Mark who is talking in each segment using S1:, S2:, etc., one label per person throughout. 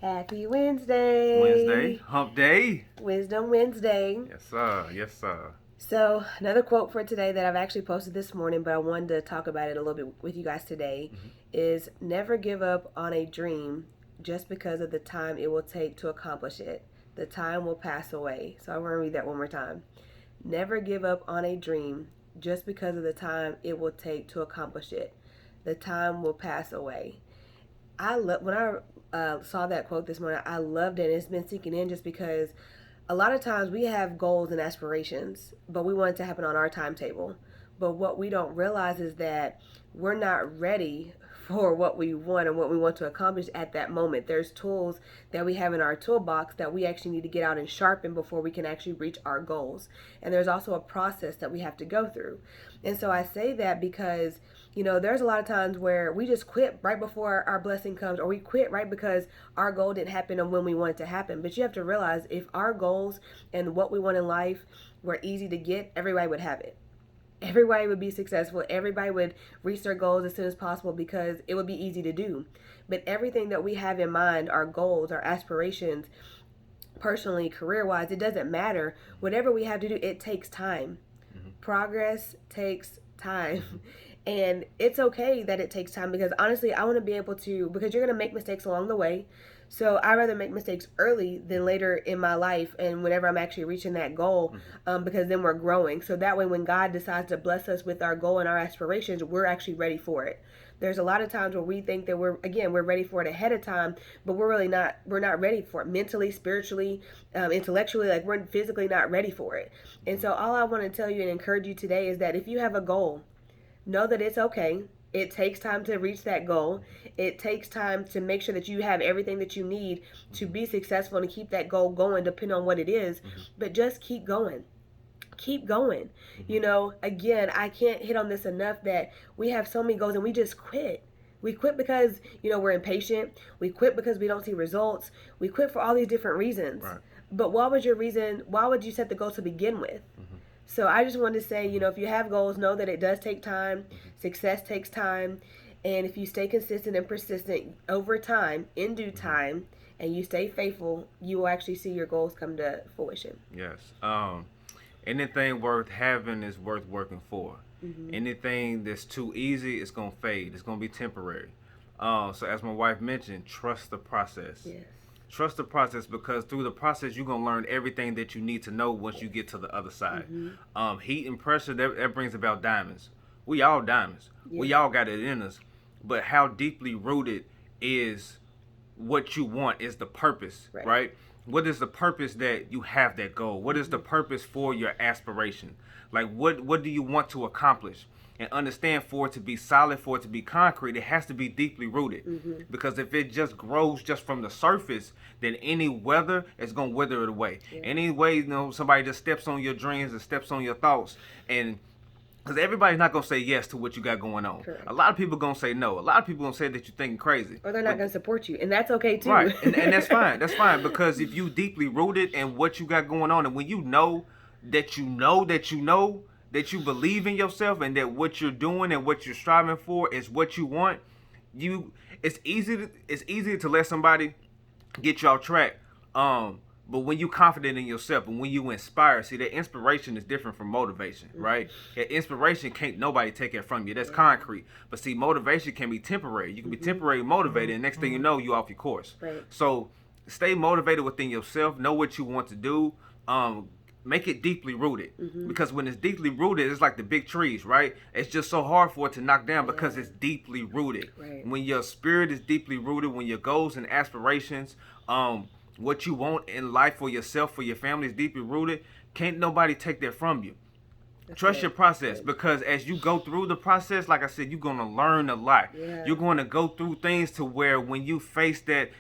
S1: Happy Wednesday.
S2: Wednesday, hump day.
S1: Wisdom Wednesday.
S2: Yes, sir. Yes, sir.
S1: So, another quote for today that I've actually posted this morning, but I wanted to talk about it a little bit with you guys today is never give up on a dream just because of the time it will take to accomplish it. The time will pass away. So, I want to read that one more time. Never give up on a dream just because of the time it will take to accomplish it. The time will pass away. When I saw that quote this morning. I loved it. It's been sinking in just because a lot of times we have goals and aspirations, but we want it to happen on our timetable. But what we don't realize is that we're not ready for what we want and what we want to accomplish at that moment. There's tools that we have in our toolbox that we actually need to get out and sharpen before we can actually reach our goals. And there's also a process that we have to go through. And so I say that because there's a lot of times where we just quit right before our blessing comes, or we quit right because our goal didn't happen on when we want it to happen. But you have to realize if our goals and what we want in life were easy to get, everybody would have it. Everybody would be successful. Everybody would reach their goals as soon as possible because it would be easy to do. But everything that we have in mind, our goals, our aspirations, personally, career-wise, it doesn't matter. Whatever we have to do, it takes time. Progress takes time. And it's okay that it takes time because honestly, I want to be able to, because you're going to make mistakes along the way. So I'd rather make mistakes early than later in my life and whenever I'm actually reaching that goal, because then we're growing. So that way, when God decides to bless us with our goal and our aspirations, we're actually ready for it. There's a lot of times where we think that we're ready for it ahead of time, but we're really not. We're not ready for it mentally, spiritually, intellectually. Like we're physically not ready for it. And so all I want to tell you and encourage you today is that if you have a goal, know that it's okay. It takes time to reach that goal. It takes time to make sure that you have everything that you need to be successful and to keep that goal going, depending on what it is. But just keep going. Keep going. Again, I can't hit on this enough that we have so many goals and we just quit. We quit because, we're impatient. We quit because we don't see results. We quit for all these different reasons.
S2: Right.
S1: But what was your reason? Why would you set the goal to begin with? So I just wanted to say, if you have goals, know that it does take time. Success takes time. And if you stay consistent and persistent over time, in due time, and you stay faithful, you will actually see your goals come to fruition.
S2: Yes. Anything worth having is worth working for. Anything that's too easy, it's gonna fade. It's gonna be temporary. So as my wife mentioned, trust the process.
S1: Yes.
S2: Trust the process because through the process you're gonna learn everything that you need to know once you get to the other side. Heat and pressure that brings about diamonds. We all diamonds.
S1: Yeah.
S2: We all got it in us. But how deeply rooted is what you want is the purpose, right? What is the purpose that you have that goal? What is the purpose for your aspiration? Like what do you want to accomplish? And understand, for it to be solid, for it to be concrete, it has to be deeply rooted. Because if it just grows just from the surface, then any weather is going to wither it away.
S1: Yeah.
S2: Any way, somebody just steps on your dreams and steps on your thoughts. And because everybody's not going to say yes to what you got going on.
S1: Correct.
S2: A lot of people going to say no. A lot of people going to say that you're thinking crazy.
S1: Or they're not going to support you. And that's okay, too.
S2: Right. And that's fine. That's fine. Because if you deeply rooted in what you got going on, and when you know that you know that you know, that you believe in yourself and that what you're doing and what you're striving for is what you want, it's easy to let somebody get you off track. But when you confident in yourself and when you inspire, see, that inspiration is different from motivation, right? That inspiration can't nobody take it from you. That's concrete. But see, motivation can be temporary. You can be temporarily motivated, and next thing you know, you off your course.
S1: Right.
S2: So stay motivated within yourself. Know what you want to do. Make it deeply rooted, because when it's deeply rooted, it's like the big trees, right? It's just so hard for it to knock down because it's deeply rooted.
S1: Right.
S2: When your spirit is deeply rooted, when your goals and aspirations, what you want in life for yourself, for your family is deeply rooted, can't nobody take that from you. Trust your process, because as you go through the process, like I said, you're going to learn a lot.
S1: Yeah.
S2: You're going to go through things to where when you face that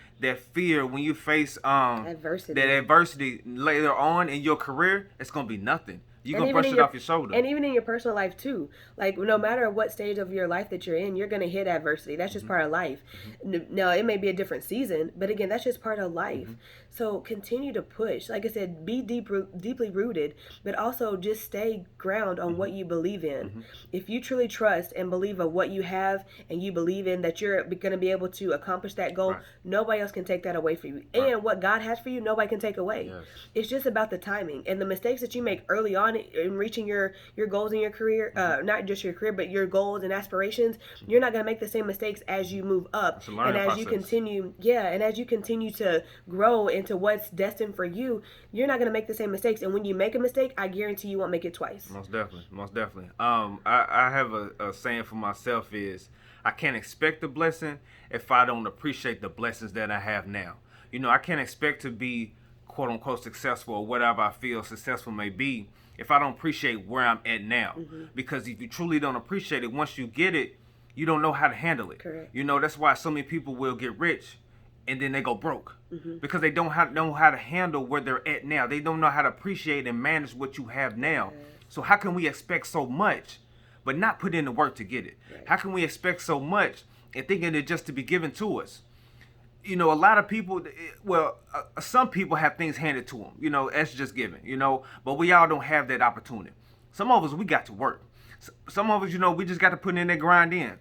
S2: fear, when you face
S1: Adversity.
S2: that adversity later on in your career, it's going to be nothing. You're going to brush it off your shoulder.
S1: And even in your personal life, too. Like, no matter what stage of your life that you're in, you're going to hit adversity. That's just part of life. Now, it may be a different season, but again, that's just part of life. So continue to push. Like I said, be deeply rooted, but also just stay ground on what you believe in. If you truly trust and believe of what you have, and you believe in that you're going to be able to accomplish that goal, nobody else can take that away from you. And what God has for you, nobody can take away. It's just about the timing. And the mistakes that you make early on in reaching your goals in your career, not just your career, but your goals and aspirations, you're not going to make the same mistakes as you move up. And as you continue, and as you continue to grow into what's destined for you, you're not going to make the same mistakes. And when you make a mistake, I guarantee you won't make it twice.
S2: Most definitely. I have a saying for myself is, I can't expect a blessing if I don't appreciate the blessings that I have now. You know, I can't expect to be quote unquote successful or whatever I feel successful may be if I don't appreciate where I'm at now. Because if you truly don't appreciate it, once you get it, you don't know how to handle it.
S1: Correct.
S2: You know, that's why so many people will get rich and then they go broke because they don't know how to handle where they're at now. They don't know how to appreciate and manage what you have now. So how can we expect so much but not put in the work to get it? How can we expect so much and thinking it just to be given to us? You know, a lot of people, some people have things handed to them, you know, that's just given, you know, but we all don't have that opportunity. Some of us, we got to work. Some of us, you know, we just got to put in that grind in.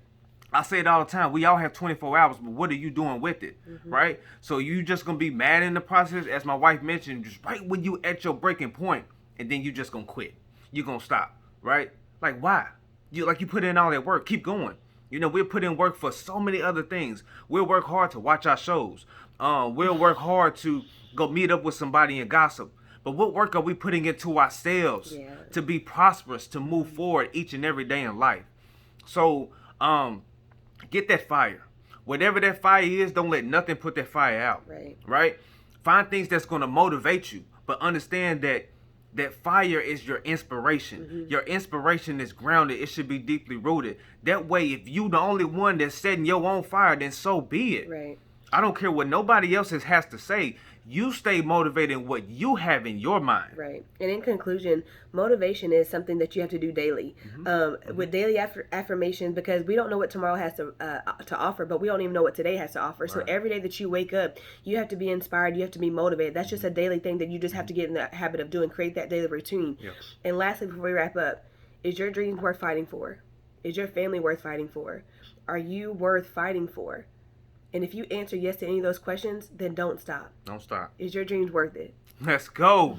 S2: I say it all the time. We all have 24 hours, but what are you doing with it, right? So you just going to be mad in the process, as my wife mentioned, just right when you at your breaking point, and then you just going to quit. You're going to stop, right? Like, why? You put in all that work. Keep going. You know, we'll put in work for so many other things. We'll work hard to watch our shows. We'll work hard to go meet up with somebody and gossip. But what work are we putting into ourselves to be prosperous, to move forward each and every day in life? So get that fire. Whatever that fire is, don't let nothing put that fire out. Right? Find things that's going to motivate you. But understand that fire is your inspiration. Your inspiration is grounded. It should be deeply rooted. That way, if you the only one that's setting your own fire, then so be it.
S1: Right.
S2: I don't care what nobody else has to say. You stay motivated in what you have in your mind.
S1: Right. And in conclusion, motivation is something that you have to do daily. With daily affirmations, because we don't know what tomorrow has to offer, but we don't even know what today has to offer. So every day that you wake up, you have to be inspired. You have to be motivated. That's just a daily thing that you just have to get in the habit of doing. Create that daily routine. And lastly, before we wrap up, is your dreams worth fighting for? Is your family worth fighting for? Are you worth fighting for? And if you answer yes to any of those questions, then don't stop.
S2: Don't stop.
S1: Is your dreams worth it?
S2: Let's go.